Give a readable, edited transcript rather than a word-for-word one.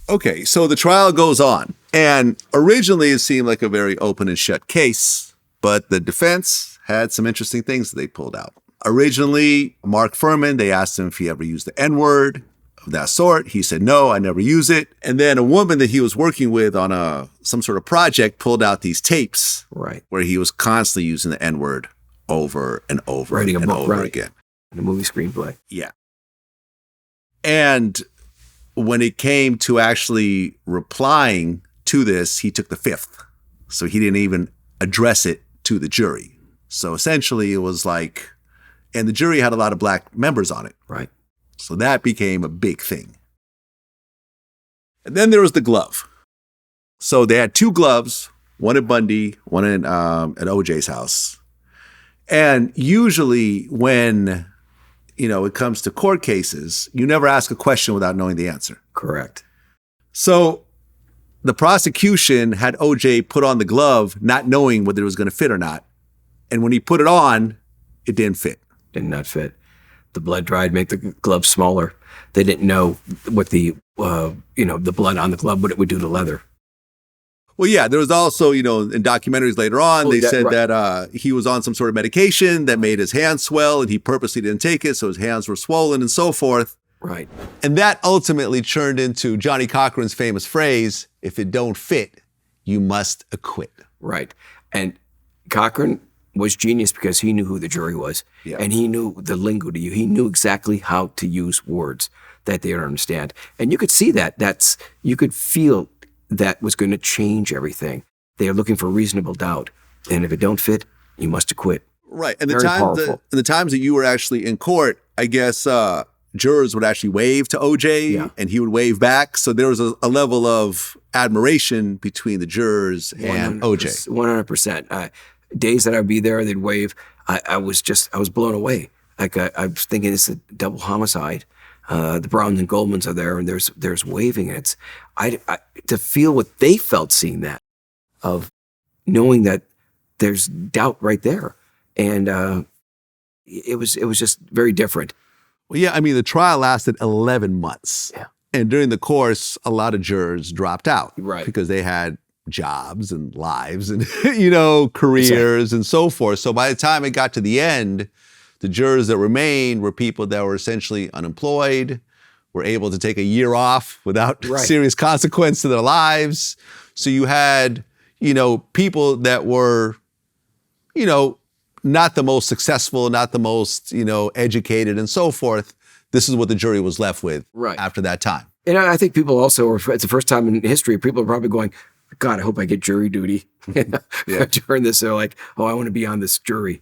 Okay, so the trial goes on. And originally it seemed like a very open and shut case, but the defense had some interesting things that they pulled out. Originally, Mark Furman, they asked him if he ever used the N-word of that sort. He said, no, I never use it. And then a woman that he was working with on some sort of project pulled out these tapes where he was constantly using the N-word over and over Writing a and book, over again. In a movie screenplay. Yeah. And when it came to actually replying to this, he took the fifth. So he didn't even address it to the jury. So essentially it was like, and the jury had a lot of black members on it. Right. So that became a big thing. And then there was the glove. So they had two gloves, one at Bundy, one at OJ's house. And usually when, it comes to court cases, you never ask a question without knowing the answer. Correct. So the prosecution had OJ put on the glove, not knowing whether it was going to fit or not. And when he put it on, it didn't fit. Did not fit. The blood dried, make the glove smaller. They didn't know what the blood on the glove, what it would do to leather. Well, yeah, there was also, in documentaries later on, they said that he was on some sort of medication that made his hands swell and he purposely didn't take it, so his hands were swollen and so forth. Right. And that ultimately turned into Johnny Cochran's famous phrase, if it don't fit, you must acquit. Right. And Cochran was genius because he knew who the jury was. Yeah. And he knew the lingo to you. He knew exactly how to use words that they don't understand. And you could see that. You could feel that was going to change everything. They are looking for reasonable doubt. And if it don't fit, you must acquit. Right. And the times that you were actually in court, I guess jurors would actually wave to OJ and he would wave back. So there was a level of admiration between the jurors and OJ. 100%. Days that I'd be there, they'd wave. I was blown away. Like I was thinking it's a double homicide. The Browns and Goldmans are there, and there's waving. And to feel what they felt seeing that, of knowing that there's doubt right there, and it was just very different. Well, yeah, I mean the trial lasted 11 months, and during the course, a lot of jurors dropped out, right, because they had jobs and lives and careers and so forth. So by the time it got to the end, the jurors that remained were people that were essentially unemployed, were able to take a year off without serious consequence to their lives. So you had, people that were, not the most successful, not the most, educated and so forth. This is what the jury was left with after that time. And I think people also, it's the first time in history, people are probably going, God, I hope I get jury duty. During this, they're like, oh, I want to be on this jury.